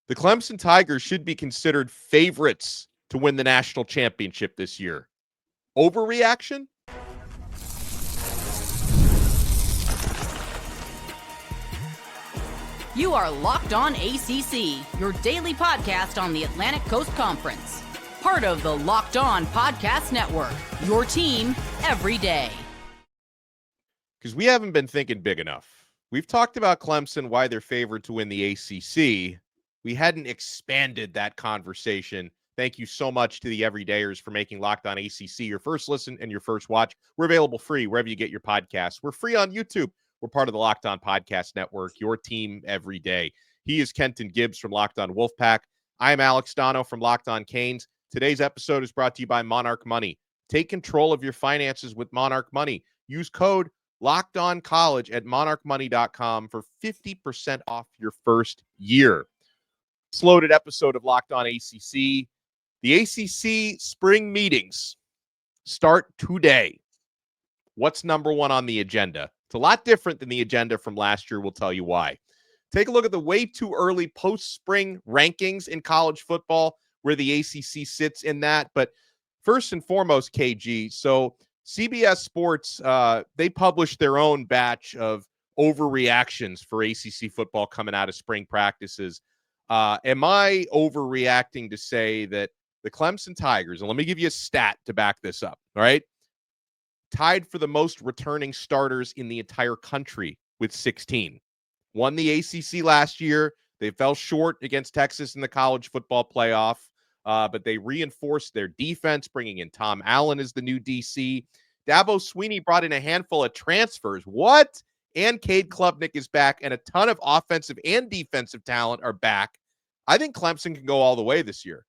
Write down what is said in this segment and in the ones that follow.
The Clemson Tigers should be considered favorites to win the national championship this year. Overreaction? You are Locked On ACC, your daily podcast on the Atlantic Coast Conference. Part of the Locked On Podcast Network, your team every day. Because we haven't been thinking big enough. We've talked about Clemson, why they're favored to win the ACC. We hadn't expanded that conversation. Thank you so much to the everydayers for making Locked On ACC your first listen and your first watch. We're available free wherever you get your podcasts. We're free on YouTube. We're part of the Locked On Podcast Network, your team every day. He is Kenton Gibbs from Locked On Wolfpack. I am Alex Donno from Locked On Canes. Today's episode is brought to you by Monarch Money. Take control of your finances with Monarch Money. Use code LOCKEDONCollege at monarchmoney.com for 50% off your first year. This loaded episode of Locked On ACC. The ACC spring meetings start today. What's number one on the agenda? It's a lot different than the agenda from last year. We'll tell you why. Take a look at the way too early post-spring rankings in college football, where the ACC sits in that. But first and foremost, KG, so CBS Sports, they published their own batch of overreactions for ACC football coming out of spring practices. Am I overreacting to say that the Clemson Tigers, and let me give you a stat to back this up, all right? Tied for the most returning starters in the entire country with 16. Won the ACC last year. They fell short against Texas in the college football playoff, but they reinforced their defense, bringing in Tom Allen as the new DC. Dabo Sweeney brought in a handful of transfers. What? And Cade Klubnik is back, and a ton of offensive and defensive talent are back. I think Clemson can go all the way this year.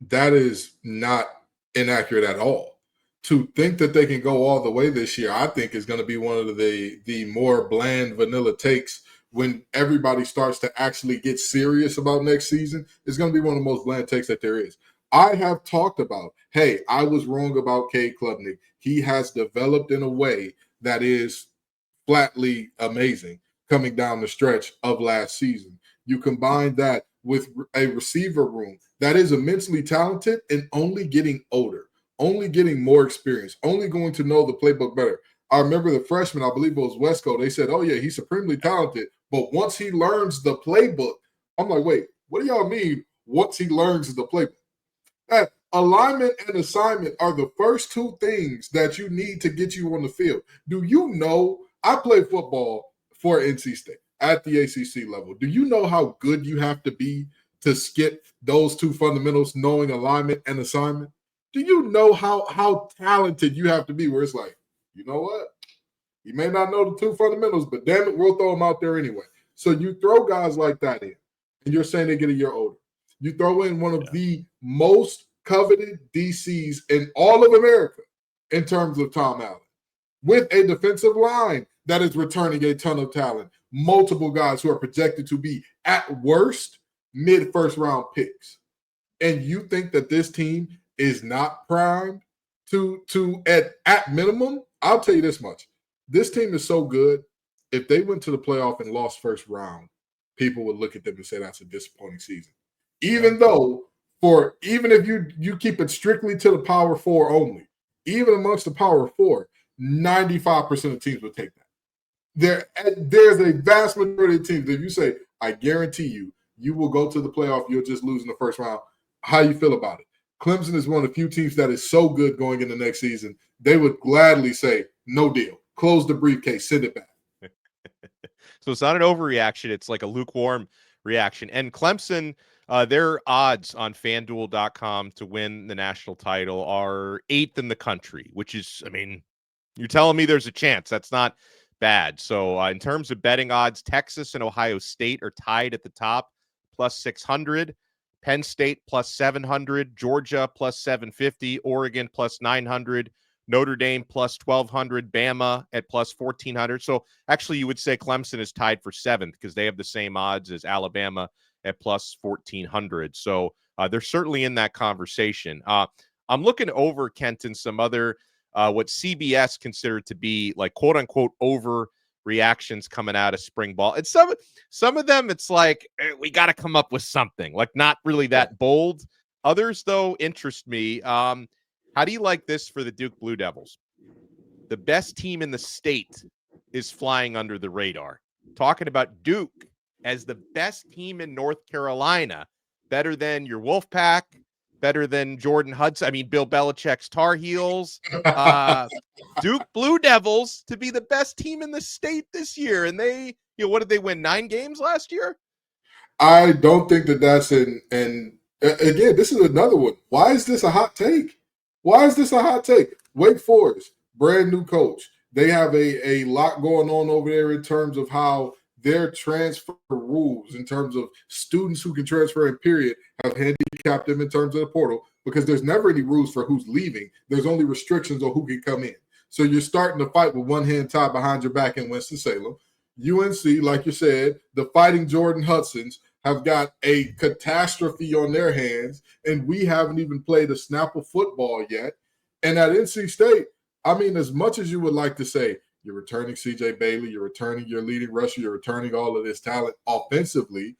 That is not inaccurate at all. To think that they can go all the way this year, I think is going to be one of the more bland vanilla takes when everybody starts to actually get serious about next season. It's going to be one of the most bland takes that there is. I have talked about, hey, I was wrong about Cade Klubnik. He has developed in a way that is flatly amazing coming down the stretch of last season. You combine that with a receiver room that is immensely talented and only getting older, only getting more experience, only going to know the playbook better. I remember the freshman, I believe it was Wesco, they said, oh yeah, he's supremely talented, but once he learns the playbook, I'm like, wait, what do y'all mean once he learns the playbook? That alignment and assignment are the first two things that you need to get you on the field. Do you know, I played football for NC State at the ACC level. Do you know how good you have to be to skip those two fundamentals, knowing alignment and assignment? Do you know how talented you have to be where it's like, you know what? You may not know the two fundamentals, but damn it, we'll throw them out there anyway. So you throw guys like that in, and you're saying they get a year older. You throw in one of the most coveted DCs in all of America in terms of Tom Allen, with a defensive line that is returning a ton of talent, multiple guys who are projected to be, at worst, mid-first round picks. And you think that this team is not primed to at minimum, I'll tell you this much. This team is so good, if they went to the playoff and lost first round, people would look at them and say that's a disappointing season. Even if you keep it strictly to the Power Four only, even amongst the Power Four, 95% of teams would take that. There's a vast majority of teams. If you say, I guarantee you will go to the playoff, you'll just lose in the first round. How you feel about it? Clemson is one of the few teams that is so good going into next season, they would gladly say, no deal. Close the briefcase, send it back. So it's not an overreaction. It's like a lukewarm reaction. And Clemson, their odds on FanDuel.com to win the national title are 8th in the country, which is, I mean, you're telling me there's a chance. That's not bad. So in terms of betting odds, Texas and Ohio State are tied at the top, plus 600. Penn State plus 700, Georgia plus 750, Oregon plus 900, Notre Dame plus 1,200, Bama at plus 1,400. So actually you would say Clemson is tied for 7th because they have the same odds as Alabama at plus 1,400. So they're certainly in that conversation. I'm looking over, Kenton, some other what CBS considered to be like quote unquote over reactions coming out of spring ball. And some of them, it's like, we got to come up with something, like not really that bold. Others, though, interest me. How do you like this for the Duke Blue Devils? The best team in the state is flying under the radar. Talking about Duke as the best team in North Carolina, better than your Wolfpack, better than Jordan Hudson. I mean, Bill Belichick's Tar Heels. Duke Blue Devils to be the best team in the state this year. And they, what did they win? 9 games last year? I don't think that that's again, this is another one. Why is this a hot take? Why is this a hot take? Wake Forest, brand new coach. They have a lot going on over there in terms of how their transfer rules, in terms of students who can transfer in period, have handicapped them in terms of the portal, because there's never any rules for who's leaving. There's only restrictions on who can come in. So you're starting to fight with one hand tied behind your back in Winston-Salem. UNC, like you said, the Fighting Jordan Hudsons have got a catastrophe on their hands, and we haven't even played a snap of football yet. And at NC State, I mean, as much as you would like to say, you're returning C.J. Bailey, you're returning your leading rusher, you're returning all of this talent offensively.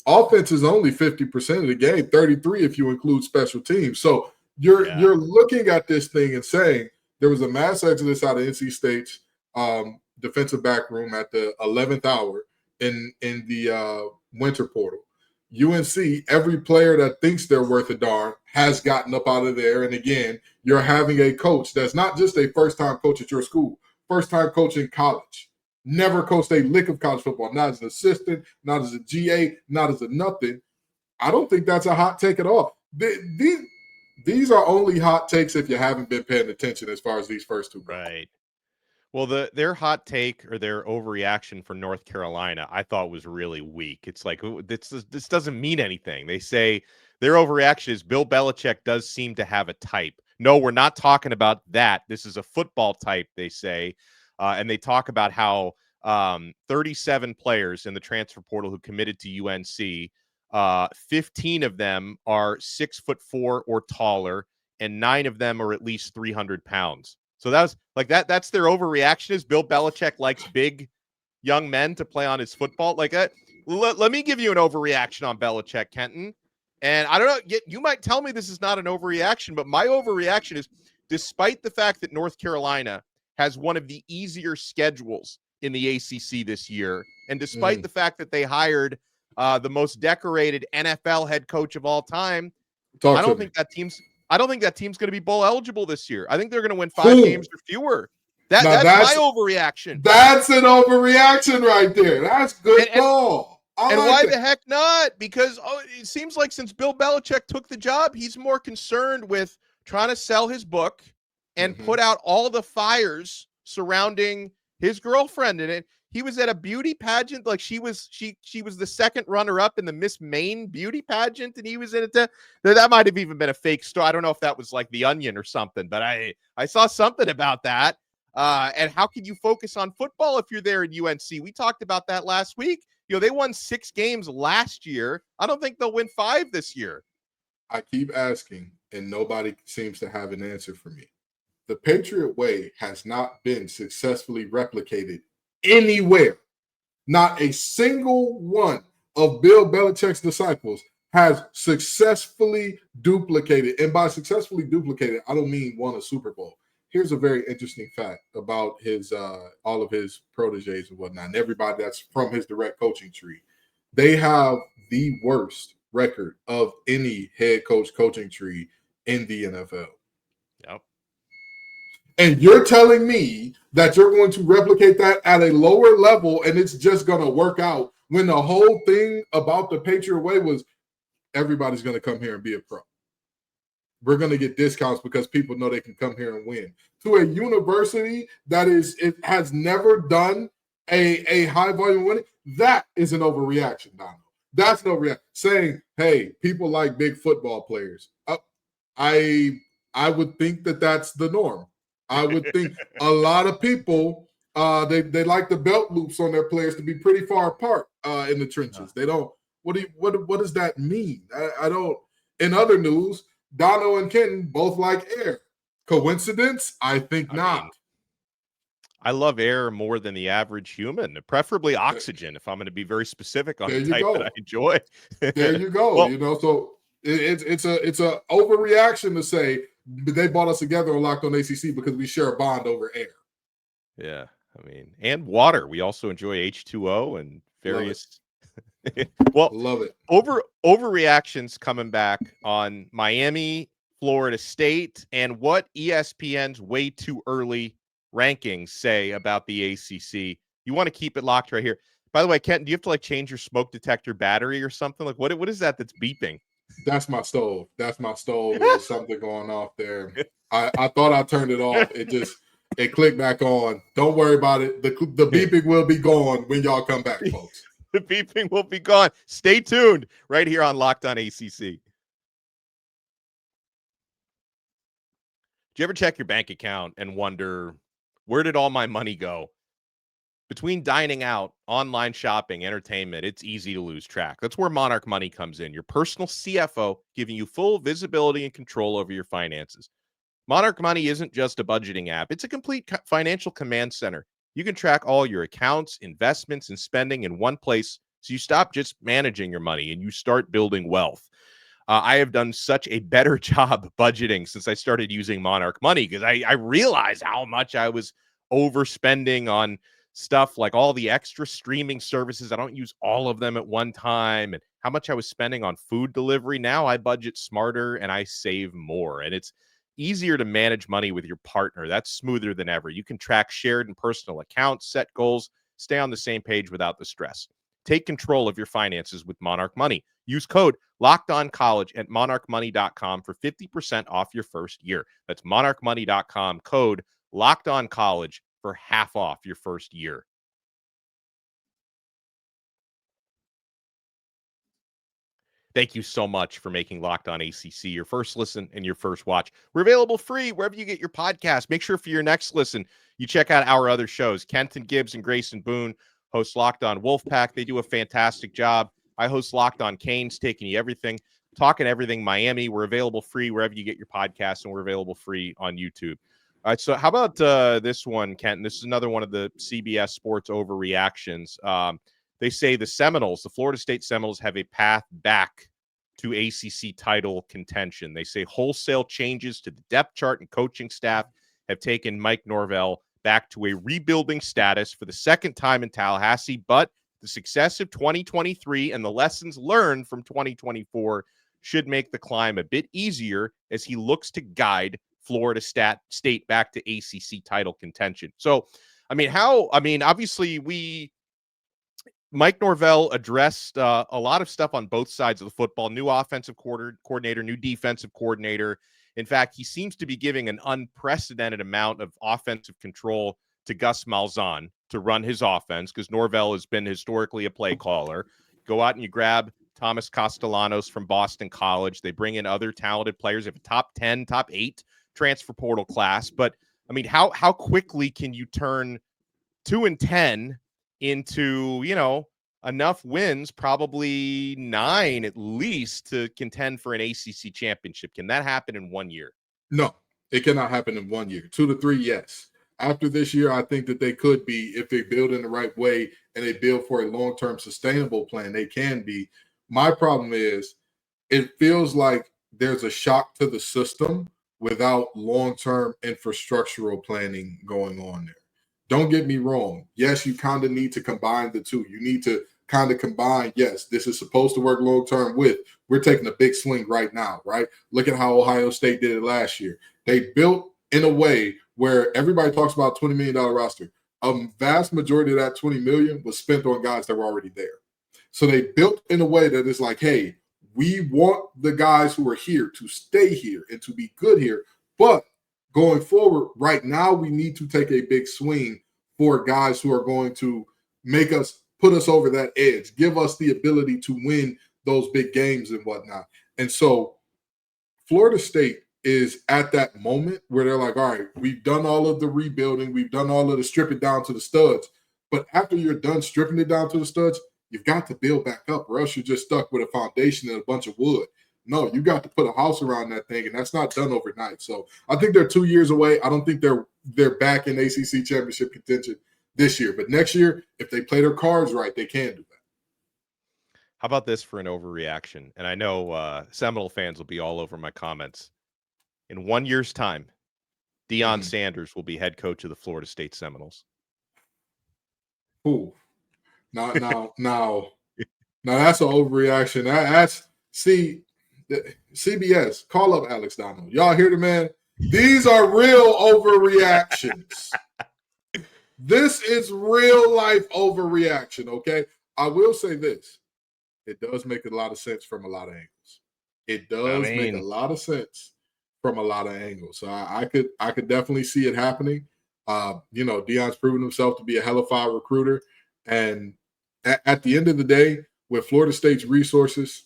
Offense is only 50% of the game, 33 if you include special teams. So you're looking at this thing and saying there was a mass exodus out of NC State's defensive back room at the 11th hour in the winter portal. UNC, every player that thinks they're worth a darn has gotten up out of there. And again, you're having a coach that's not just a first-time coach at your school, first-time coach in college, never coached a lick of college football, not as an assistant, not as a GA, not as a nothing. I don't think that's a hot take at all. These are only hot takes if you haven't been paying attention as far as these first two. Right. Well, their hot take or their overreaction for North Carolina, I thought was really weak. It's like, this doesn't mean anything. They say their overreaction is Bill Belichick does seem to have a type. No, we're not talking about that. This is a football type, they say. And they talk about how 37 players in the transfer portal who committed to UNC, 15 of them are 6'4" or taller, and 9 of them are at least 300 pounds. So that was like that. That's their overreaction. Is Bill Belichick likes big young men to play on his football like that? Let me give you an overreaction on Belichick, Kenton. And I don't know, you might tell me this is not an overreaction, but my overreaction is, despite the fact that North Carolina has one of the easier schedules in the ACC this year, and despite the fact that they hired the most decorated NFL head coach of all time, I don't think that team's going to be bowl eligible this year. I think they're going to win 5 games or fewer. That's my overreaction. That's an overreaction right there. That's good call. Why the heck not? Because it seems like since Bill Belichick took the job, he's more concerned with trying to sell his book and put out all the fires surrounding his girlfriend. And he was at a beauty pageant, like she was the second runner-up in the Miss Maine beauty pageant, and he was in it. That might have even been a fake story. I don't know if that was like The Onion or something, but I saw something about that. And how can you focus on football if you're there in UNC? We talked about that last week. They won 6 games last year. I don't think they'll win 5 this year. I keep asking, and nobody seems to have an answer for me. The Patriot way has not been successfully replicated anywhere. Not a single one of Bill Belichick's disciples has successfully duplicated. And by successfully duplicated, I don't mean won a Super Bowl. Here's a very interesting fact about his all of his proteges and whatnot, and everybody that's from his direct coaching tree. They have the worst record of any head coach coaching tree in the NFL. Yep. And you're telling me that you're going to replicate that at a lower level and it's just going to work out, when the whole thing about the Patriot way was everybody's going to come here and be a pro. We're going to get discounts because people know they can come here and win. To a university that has never done a high volume winning, that is an overreaction, Donno. That's no reaction. Saying, hey, people like big football players. I would think that that's the norm. I would think a lot of people, they like the belt loops on their players to be pretty far apart in the trenches. They don't. What does that mean? I don't. In other news, Donno and Kenton both like air. Coincidence? I think not. I love air more than the average human, preferably oxygen, if I'm going to be very specific on There the you type that I go. enjoy. There you go. Well, You know, so it's a overreaction to say they brought us together on Locked On ACC because we share a bond over air. yeah, I mean, and water. We also enjoy H2O and Love it. various. Well, Love it. overreactions coming back on Miami, Florida State, and what ESPN's way too early rankings say about the ACC. You want to keep it locked right here. By the way, Kenton, do you have to like change your smoke detector battery or something? Like what is that that's beeping? That's my stove. That's my stove. There's something going off there. I thought I turned it off. It clicked back on. Don't worry about it. The beeping will be gone when y'all come back, folks. The beeping will be gone. Stay tuned right here on Locked On ACC. Do you ever check your bank account and wonder, where did all my money go? Between dining out, online shopping, entertainment, it's easy to lose track. That's where Monarch Money comes in, your personal CFO, giving you full visibility and control over your finances. Monarch Money isn't just a budgeting app. It's a complete financial command center. You can track all your accounts, investments, and spending in one place, so you stop just managing your money and you start building wealth. I have done such a better job budgeting since I started using Monarch Money because I realized how much I was overspending on stuff like all the extra streaming services. I don't use all of them at one time, and how much I was spending on food delivery. Now I budget smarter and I save more, and it's easier to manage money with your partner. That's smoother than ever. You can track shared and personal accounts, set goals, stay on the same page without the stress. Take control of your finances with Monarch Money. Use code LOCKEDONCollege at monarchmoney.com for 50% off your first year. That's monarchmoney.com, code LOCKEDONCollege for half off your first year. Thank you so much for making Locked On ACC your first listen and your first watch. We're available free wherever you get your podcast. Make sure for your next listen, you check out our other shows. Kenton Gibbs and Grayson Boone host Locked On Wolfpack. They do a fantastic job. I host Locked On Canes, taking you everything, talking everything Miami. We're available free wherever you get your podcast, and we're available free on YouTube. All right, so how about this one, Kenton? This is another one of the CBS Sports overreactions. They say the Seminoles, the Florida State Seminoles, have a path back to ACC title contention. They say wholesale changes to the depth chart and coaching staff have taken Mike Norvell back to a rebuilding status for the second time in Tallahassee, but the success of 2023 and the lessons learned from 2024 should make the climb a bit easier as he looks to guide Florida State back to ACC title contention. So, obviously Mike Norvell addressed a lot of stuff on both sides of the football, new offensive coordinator, new defensive coordinator. In fact, he seems to be giving an unprecedented amount of offensive control to Gus Malzahn to run his offense, because Norvell has been historically a play caller. Go out and you grab Thomas Castellanos from Boston College. They bring in other talented players. They have a top 10, top 8 transfer portal class. But, how quickly can you turn 2-10 into, enough wins, probably 9 at least, to contend for an ACC championship? Can that happen in 1 year? No, it cannot happen in 1 year. 2 to 3, yes. After this year, I think that they could be, if they build in the right way and they build for a long-term sustainable plan, they can be. My problem is it feels like there's a shock to the system without long-term infrastructural planning going on there. Don't get me wrong. Yes, you kind of need to combine the two. You need to kind of combine, yes, this is supposed to work long-term with, we're taking a big swing right now, right? Look at how Ohio State did it last year. They built in a way where everybody talks about $20 million roster. A vast majority of that $20 million was spent on guys that were already there. So they built in a way that is like, hey, we want the guys who are here to stay here and to be good here. But going forward, right now, we need to take a big swing for guys who are going to put us over that edge, give us the ability to win those big games and whatnot. And so Florida State is at that moment where they're like, all right, we've done all of the rebuilding. We've done all of the stripping down to the studs. But after you're done stripping it down to the studs, you've got to build back up, or else you're just stuck with a foundation and a bunch of wood. No, you got to put a house around that thing, and that's not done overnight. So I think they're 2 years away. I don't think they're they're back in ACC championship contention this year. But next year, if they play their cards right, they can do that. How about this for an overreaction? And I know Seminole fans will be all over my comments. In 1 year's time, Deion Sanders will be head coach of the Florida State Seminoles. Ooh. Now, that's an overreaction. That's CBS. Call up Alex Donno. Y'all hear the man? These are real overreactions. This is real life overreaction. Okay, I will say this: it does make a lot of sense from a lot of angles. It does make a lot of sense from a lot of angles. So I could definitely see it happening. Deion's proven himself to be a hell of a recruiter, and at the end of the day, with Florida State's resources,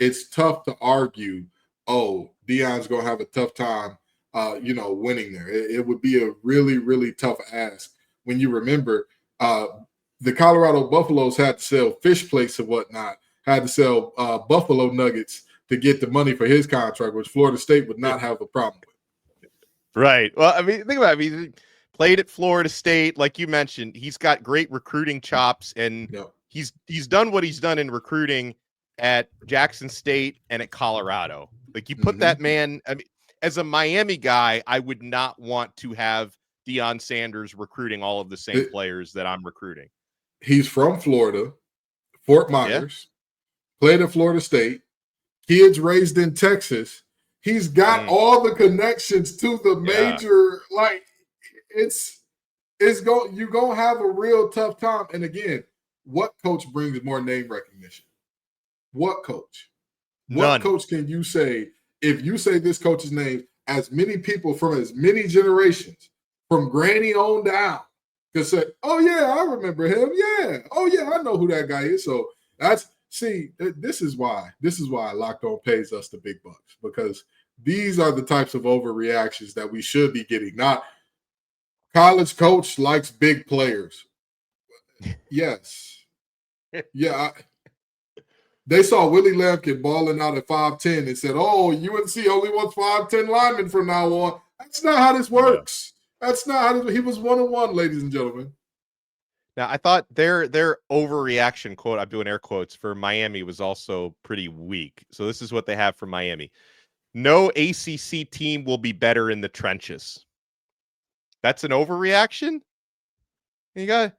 it's tough to argue, Deion's going to have a tough time, winning there. It would be a really, really tough ask when you remember the Colorado Buffaloes had to sell fish plates and whatnot, had to sell Buffalo nuggets to get the money for his contract, which Florida State would not have a problem with. Right. Well, I mean, think about it. I mean, played at Florida State, like you mentioned. He's got great recruiting chops, and he's done what he's done in recruiting at Jackson State and at Colorado. Like, you put that man, I mean, as a Miami guy, I would not want to have Deion Sanders recruiting all of the same players that I'm recruiting. He's from Florida, Fort Myers, played at Florida State, kids raised in Texas. He's got all the connections to the major, you're gonna have a real tough time. And again, what coach brings more name recognition? What coach? None. What coach can you say, if you say this coach's name, as many people from as many generations, from Granny on down, can say, oh yeah, I remember him. Yeah. Oh yeah, I know who that guy is. So this is why Locked On pays us the big bucks, because these are the types of overreactions that we should be getting. Not college coach likes big players. Yes. Yeah. They saw Willie Lampkin balling out at 5'10" and said, UNC only wants 5'10" linemen from now on. That's not how this works. That's not how he was 1-on-1, ladies and gentlemen. Now, I thought their overreaction quote, I'm doing air quotes, for Miami was also pretty weak. So this is what they have for Miami. No ACC team will be better in the trenches. That's an overreaction? You got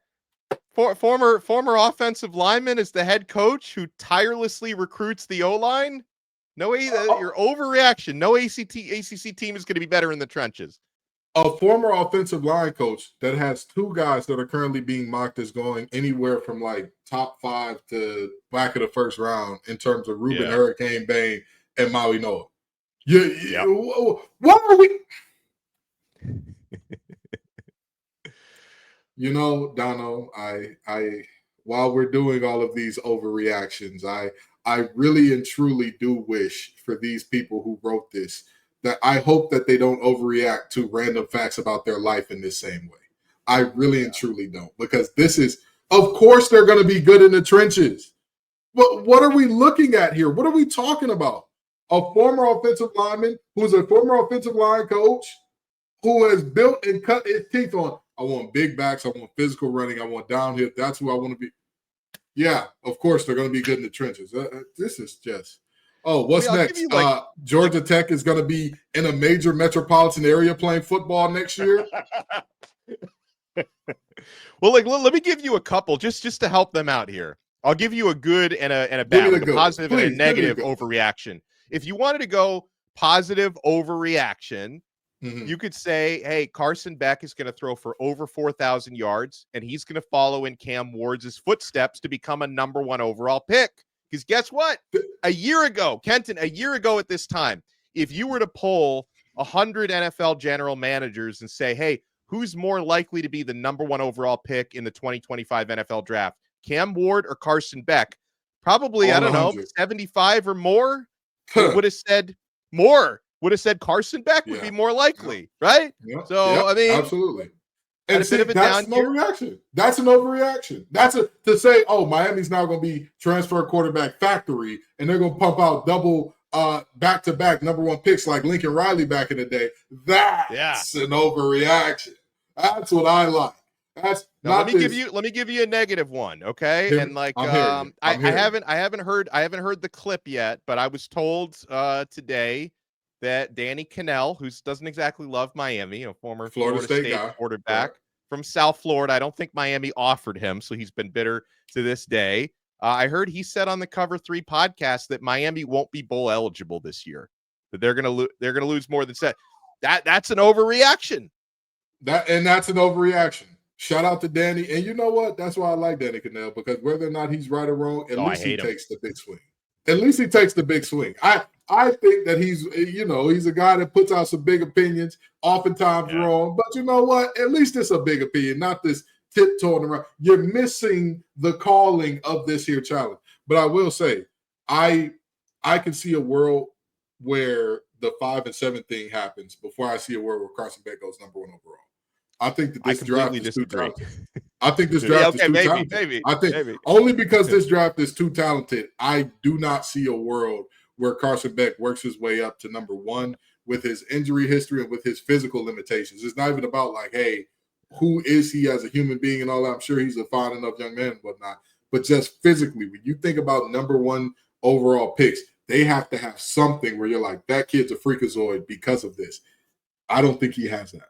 former offensive lineman as the head coach who tirelessly recruits the O-line? Your overreaction. No ACC team is going to be better in the trenches. A former offensive line coach that has two guys that are currently being mocked as going anywhere from like top 5 to back of the first round in terms of Ruben Hurricane Bain and Maui Noah. What are we? Donno, I while we're doing all of these overreactions, I really and truly do wish for these people who wrote this that I hope that they don't overreact to random facts about their life in this same way. I really and truly don't, because this is, of course, they're going to be good in the trenches. But what are we looking at here? What are we talking about? A former offensive lineman who's a former offensive line coach who has built and cut his teeth on, I want big backs, I want physical running, I want downhill. That's who I want to be. Yeah, of course, they're going to be good in the trenches. This is just... what's next? Georgia Tech is going to be in a major metropolitan area playing football next year. Well, let me give you a couple just to help them out here. I'll give you a good and a bad, a positive and a negative overreaction. If you wanted to go positive overreaction, you could say, hey, Carson Beck is going to throw for over 4,000 yards, and he's going to follow in Cam Ward's footsteps to become a number 1 overall pick. Because guess what? A year ago at this time, if you were to poll 100 NFL general managers and say, hey, who's more likely to be the number 1 overall pick in the 2025 NFL draft, Cam Ward or Carson Beck? Probably, I don't know, 75 or more would have said more. Would have said Carson Beck would be more likely, right? Yeah. So, I mean, absolutely. And see, that's an overreaction. That's an overreaction. To say, Miami's now going to be transfer quarterback factory, and they're going to pump out double back-to-back number 1 picks like Lincoln Riley back in the day. That's an overreaction. That's what I like. That's now, not this. let me give you a negative one, okay? And like I haven't heard the clip yet, but I was told today that Danny Cannell, who doesn't exactly love Miami, a former Florida State guy, quarterback from South Florida. I don't think Miami offered him, so he's been bitter to this day. I heard he said on the Cover 3 podcast that Miami won't be bowl eligible this year. That they're gonna lose more than set. That's an overreaction. That's an overreaction. Shout out to Danny. And you know what? That's why I like Danny Cannell, because whether or not he's right or wrong, at least he takes the big swing. At least he takes the big swing. I think that he's a guy that puts out some big opinions, oftentimes wrong. But you know what? At least it's a big opinion, not this tiptoeing around. You're missing the calling of this here challenge. But I will say, I can see a world where the 5 and 7 thing happens before I see a world where Carson Beck goes number 1 overall. I think that this draft is too talented. I think this draft is too talented. I think only because this draft is too talented, I do not see a world where Carson Beck works his way up to number 1 with his injury history and with his physical limitations. It's not even about like, hey, who is he as a human being and all that. I'm sure he's a fine enough young man and whatnot. But just physically, when you think about number 1 overall picks, they have to have something where you're like, that kid's a freakazoid because of this. I don't think he has that.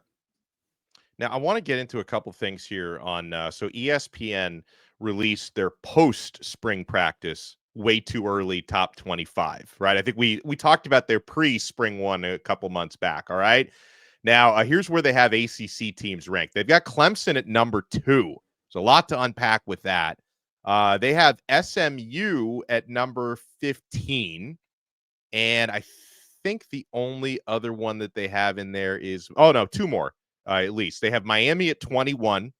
Now, I want to get into a couple things here on so ESPN released their post-spring practice way too early top 25, right? I think we talked about their pre-spring one a couple months back, all right? Now, here's where they have ACC teams ranked. They've got Clemson at number 2. So a lot to unpack with that. They have SMU at number 15. And I think the only other one that they have in there is, 2 more. At least they have Miami at 21,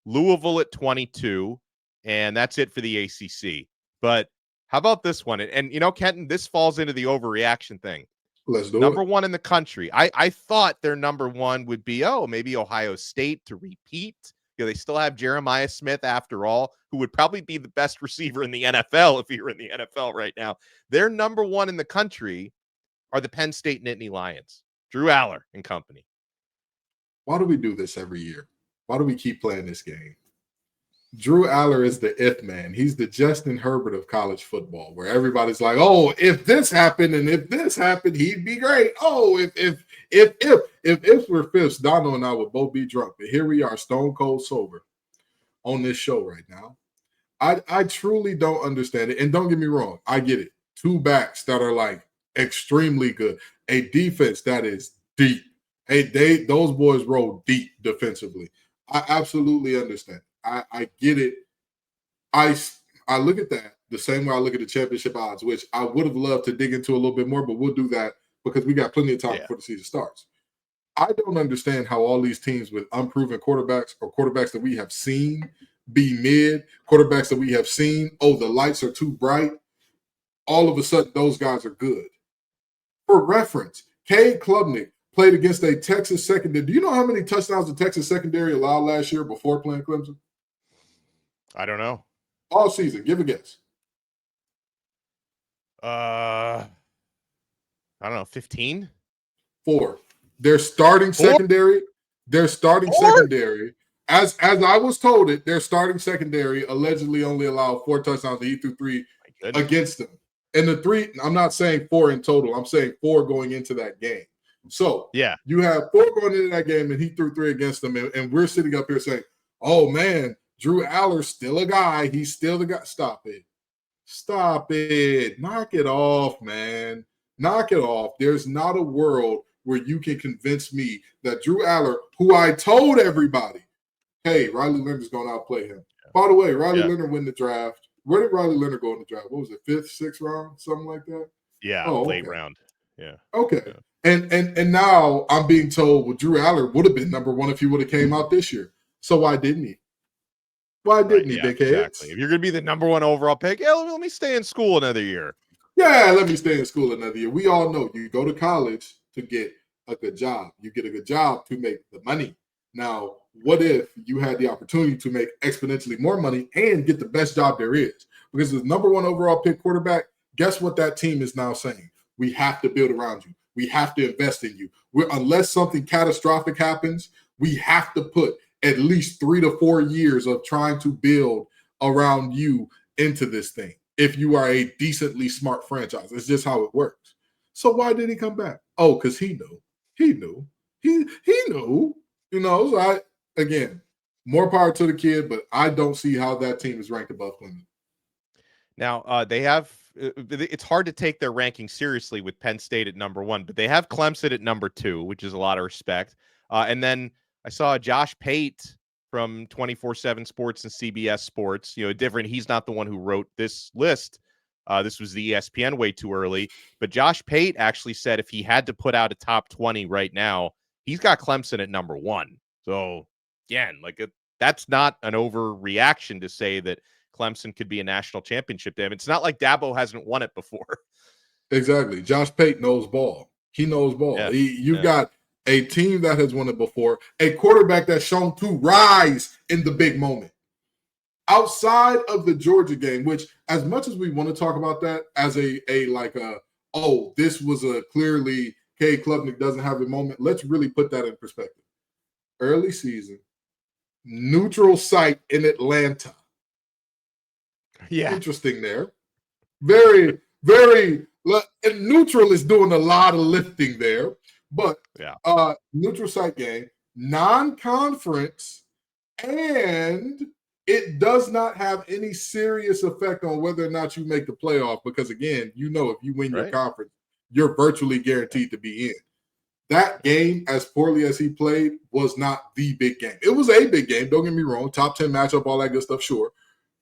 Louisville at 22, and that's it for the ACC. But how about this one? And Kenton, this falls into the overreaction thing. Let's do number it. 1 in the country. I thought their number 1 would be, maybe Ohio State to repeat. They still have Jeremiah Smith after all, who would probably be the best receiver in the NFL if he were in the NFL right now. Their number 1 in the country are the Penn State Nittany Lions, Drew Allar and company. Why do we do this every year? Why do we keep playing this game? Drew Allar is the if man. He's the Justin Herbert of college football, where everybody's like, "Oh, if this happened and if this happened, he'd be great." Oh, if we're fifths, Donno and I would both be drunk. But here we are, stone cold sober, on this show right now. I truly don't understand it. And don't get me wrong, I get it. 2 backs that are like extremely good, a defense that is deep. Hey, those boys roll deep defensively. I absolutely understand. I get it. I look at that the same way I look at the championship odds, which I would have loved to dig into a little bit more, but we'll do that because we got plenty of time before the season starts. I don't understand how all these teams with unproven quarterbacks or quarterbacks that we have seen be mid, quarterbacks that we have seen, the lights are too bright, all of a sudden those guys are good. For reference, Cade Klubnik played against a Texas secondary. Do you know how many touchdowns the Texas secondary allowed last year before playing Clemson? I don't know. All season. Give a guess. I don't know, 15? 4. Their starting secondary, secondary, as I was told it, their starting secondary allegedly only allowed 4 touchdowns and he threw 3 against them. And the 3, I'm not saying 4 in total. I'm saying 4 going into that game. So you have 4 going into that game, and he threw 3 against them, and we're sitting up here saying, "Oh man, Drew Allar's still a guy. He's still the guy." Stop it! Knock it off, man. Knock it off. There's not a world where you can convince me that Drew Allar, who I told everybody, hey, Riley Leonard's going to outplay him. By the way, Riley Leonard win the draft. Where did Riley Leonard go in the draft? What was it, 5th, 6th round, something like that? Yeah, late round. Yeah. Okay. Yeah. And now I'm being told, well, Drew Allar would have been number 1 if he would have came out this year. So why didn't he? Why didn't he, dickheads? Exactly. If you're going to be the number 1 overall pick, let me stay in school another year. Yeah, let me stay in school another year. We all know you go to college to get a good job. You get a good job to make the money. Now, what if you had the opportunity to make exponentially more money and get the best job there is? Because the number 1 overall pick quarterback, guess what that team is now saying? We have to build around you. We have to invest in you. Unless something catastrophic happens, we have to put at least 3 to 4 years of trying to build around you into this thing if you are a decently smart franchise. It's just how it works. So why did he come back? Oh, because he knew. He knew. He knew. So again, more power to the kid, but I don't see how that team is ranked above Clemson. Now, they have it's hard to take their ranking seriously with Penn State at number 1, but they have Clemson at number 2, which is a lot of respect. And then I saw Josh Pate from 24/7 Sports and CBS Sports, he's not the one who wrote this list. This was the ESPN way too early, but Josh Pate actually said if he had to put out a top 20 right now, he's got Clemson at number 1. So again, that's not an overreaction to say that Clemson could be a national championship game. It's not like Dabo hasn't won it before. Exactly. Josh Pate knows ball. He knows ball. Yeah. You've got a team that has won it before, a quarterback that's shown to rise in the big moment. Outside of the Georgia game, which as much as we want to talk about that as this was a clearly Cade Klubnik doesn't have a moment, let's really put that in perspective. Early season, neutral site in Atlanta. Yeah. Interesting there. Very, very, and neutral is doing a lot of lifting there. But neutral site game, non-conference, and it does not have any serious effect on whether or not you make the playoff because, again, if you win your conference, you're virtually guaranteed to be in. That game, as poorly as he played, was not the big game. It was a big game, don't get me wrong, top 10 matchup, all that good stuff, sure.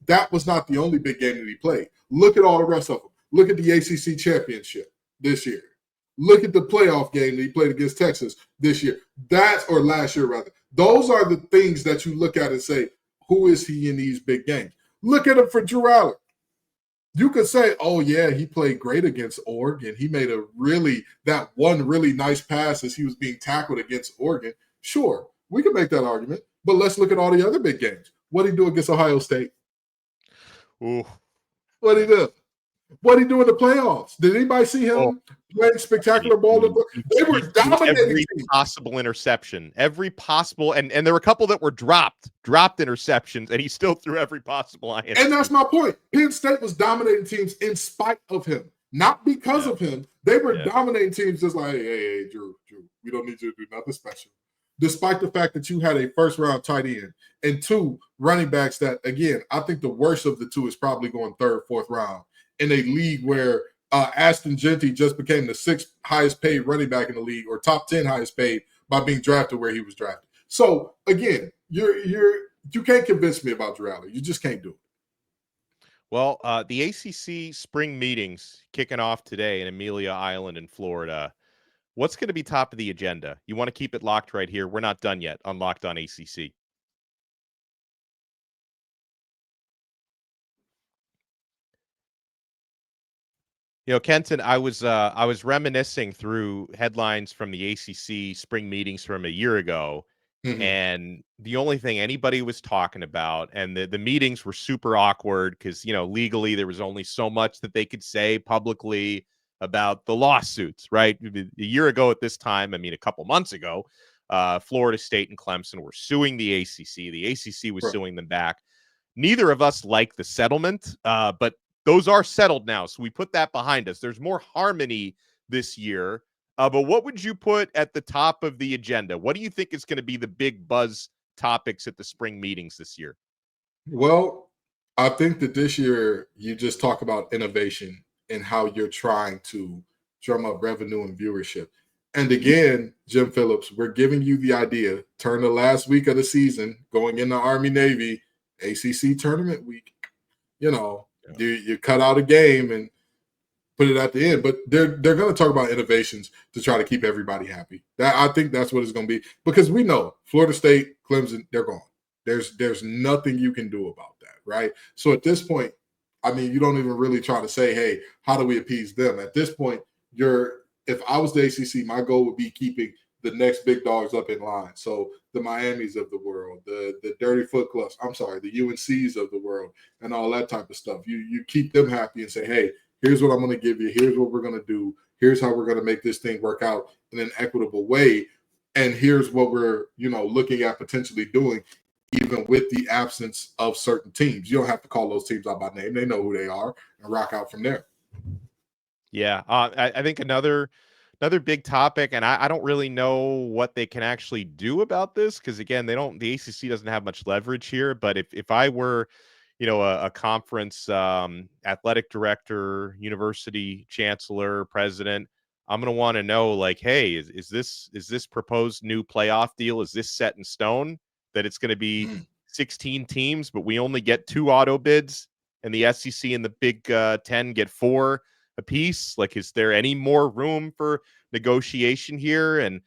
That was not the only big game that he played. Look at all the rest of them. Look at the ACC championship this year. Look at the playoff game that he played against Texas this year. Or last year, rather. Those are the things that you look at and say, who is he in these big games? Look at him for Drew Allar. You could say, oh, yeah, he played great against Oregon. He made that one really nice pass as he was being tackled against Oregon. Sure, we can make that argument. But let's look at all the other big games. What did he do against Ohio State? Ooh. What did he do? What did he do in the playoffs? Did anybody see him playing spectacular ball? They were dominating. Every possible interception, every possible, and there were a couple that were dropped interceptions, and he still threw every possible INT. And that's my point. Penn State was dominating teams in spite of him, not because of him. They were dominating teams just like, hey, Drew, we don't need you to do nothing special. Despite the fact that you had a first-round tight end and 2 running backs that, again, I think the worst of the 2 is probably going 3rd, 4th round in a league where Ashton Genty just became the 6th highest paid running back in the league or top 10 highest paid by being drafted where he was drafted. So, again, you can't convince me about Drew Allar. You just can't do it. Well, the ACC spring meetings kicking off today in Amelia Island in Florida. What's going to be top of the agenda? You want to keep it locked right here. We're not done yet on Locked On ACC. Kenton, I was reminiscing through headlines from the ACC spring meetings from a year ago, and the only thing anybody was talking about, and the meetings were super awkward because legally there was only so much that they could say publicly about the lawsuits, right? A year ago at this time, a couple months ago, Florida State and Clemson were suing the ACC. The ACC was suing them back. Neither of us like the settlement, but those are settled now. So we put that behind us. There's more harmony this year. But what would you put at the top of the agenda? What do you think is going to be the big buzz topics at the spring meetings this year? Well, I think that this year you just talk about innovation and how you're trying to drum up revenue and viewership. And again, Jim Phillips, we're giving you the idea. Turn the last week of the season, going into Army-Navy, ACC tournament week. You cut out a game and put it at the end. But they're going to talk about innovations to try to keep everybody happy. I think that's what it's going to be. Because we know Florida State, Clemson, they're gone. There's nothing you can do about that, right? So at this point, you don't even really try to say, hey, how do we appease them? At this point, if I was the ACC, my goal would be keeping the next big dogs up in line. So the Miamis of the world, the Dirty Foot Clubs, the UNCs of the world, and all that type of stuff. You keep them happy and say, hey, here's what I'm going to give you. Here's what we're going to do. Here's how we're going to make this thing work out in an equitable way. And here's what we're, looking at potentially doing, even with the absence of certain teams. You don't have to call those teams out by name. They know who they are and rock out from there. Yeah. I think another big topic, and I don't really know what they can actually do about this, because again, the ACC doesn't have much leverage here. But if I were, a conference athletic director, university chancellor, president, I'm going to want to know, like, hey, is this proposed new playoff deal? Is this set in stone that it's going to be 16 teams, but we only get 2 auto bids, and the SEC and the Big 10 get 4 apiece? Like, is there any more room for negotiation here? And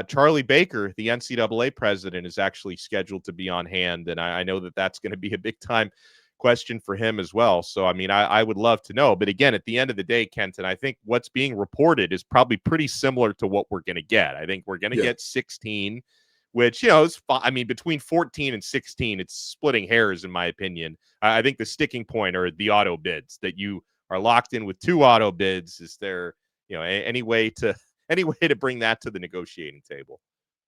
Charlie Baker, the NCAA president, is actually scheduled to be on hand, and I know that that's going to be a big time question for him as well. So, I mean, I would love to know. But again, at the end of the day, Kenton, I think what's being reported is probably pretty similar to what we're going to get. I think we're going to get 16, which, is between 14 and 16, it's splitting hairs, in my opinion. I think the sticking point are the auto bids, that you are locked in with 2 auto bids. Is there, any way to bring that to the negotiating table?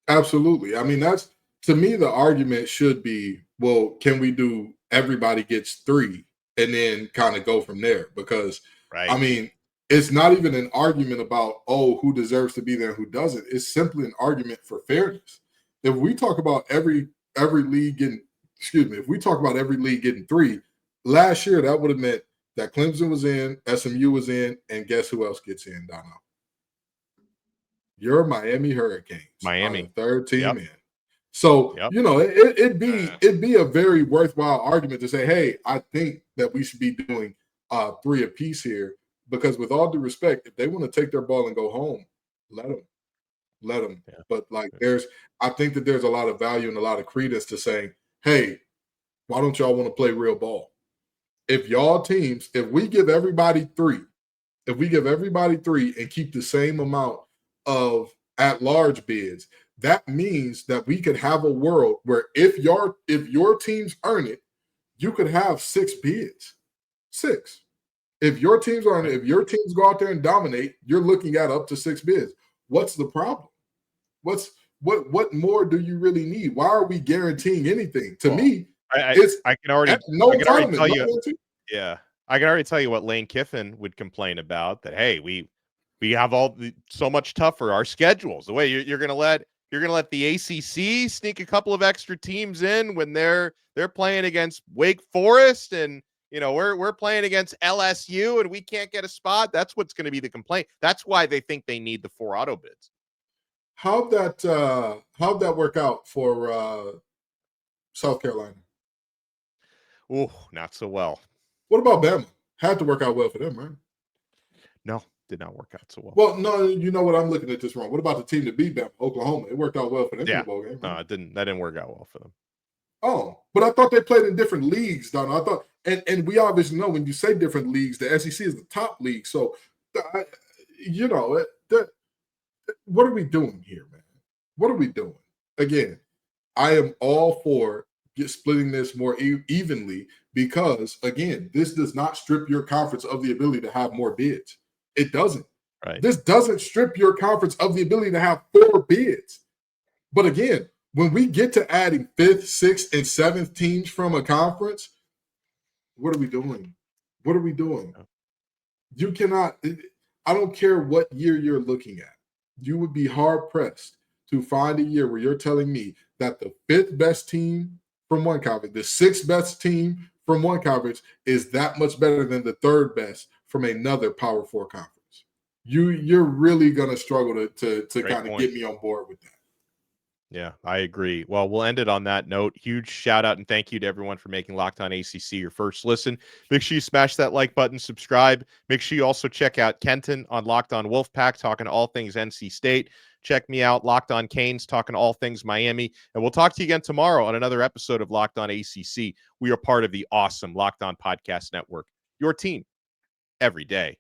Absolutely. I mean, that's, to me, the argument should be, well, can we do everybody gets 3 and then kind of go from there? Because, right. I mean, it's not even an argument about, who deserves to be there and who doesn't. It's simply an argument for fairness. If we talk about every league getting, if we talk about every league getting 3, last year that would have meant that Clemson was in, SMU was in, and guess who else gets in, Donno? Your Miami Hurricanes. Miami. Third team in. So, it'd be a very worthwhile argument to say, hey, I think that we should be doing 3 apiece here, because with all due respect, if they want to take their ball and go home, let them. Yeah. But I think that there's a lot of value and a lot of credence to saying, hey, why don't y'all want to play real ball? If y'all teams, if we give everybody 3 and keep the same amount of at-large bids, that means that we could have a world where if your teams earn it, you could have 6 bids. 6. If your teams earn it, if your teams go out there and dominate, you're looking at up to 6 bids. What's the problem? What more do you really need? Why are we guaranteeing anything? To me, I can already tell you. Yeah, I can already tell you what Lane Kiffin would complain about. That, hey, we have so much tougher our schedules. The way you're going to let the ACC sneak a couple of extra teams in when they're playing against Wake Forest, and we're playing against LSU and we can't get a spot. That's what's going to be the complaint. That's why they think they need the 4 auto bids. How'd that work out for South Carolina? Oh, not so well. What about Bama? Had to work out well for them, right? No, did not work out so well. Well, no, you know what? I'm looking at this wrong. What about the team that beat Bama, Oklahoma? It worked out well for them in the bowl game. Right? No, it didn't. That didn't work out well for them. Oh, but I thought they played in different leagues, Don. I thought, and we obviously know when you say different leagues, the SEC is the top league. So, what are we doing here, man? What are we doing? Again, I am all for splitting this more evenly, because, again, this does not strip your conference of the ability to have more bids. It doesn't. Right. This doesn't strip your conference of the ability to have 4 bids. But again, when we get to adding 5th, 6th, and 7th teams from a conference, what are we doing? What are we doing? You cannot, I don't care what year you're looking at. You would be hard-pressed to find a year where you're telling me that the 5th best team from one conference, the 6th best team from one conference is that much better than the 3rd best from another Power 4 conference. You're really going to struggle to kind of get me on board with that. Yeah, I agree. Well, we'll end it on that note. Huge shout out and thank you to everyone for making Locked On ACC your first listen. Make sure you smash that like button, subscribe. Make sure you also check out Kenton on Locked On Wolfpack, talking all things NC State. Check me out, Locked On Canes, talking all things Miami. And we'll talk to you again tomorrow on another episode of Locked On ACC. We are part of the awesome Locked On Podcast Network, your team every day.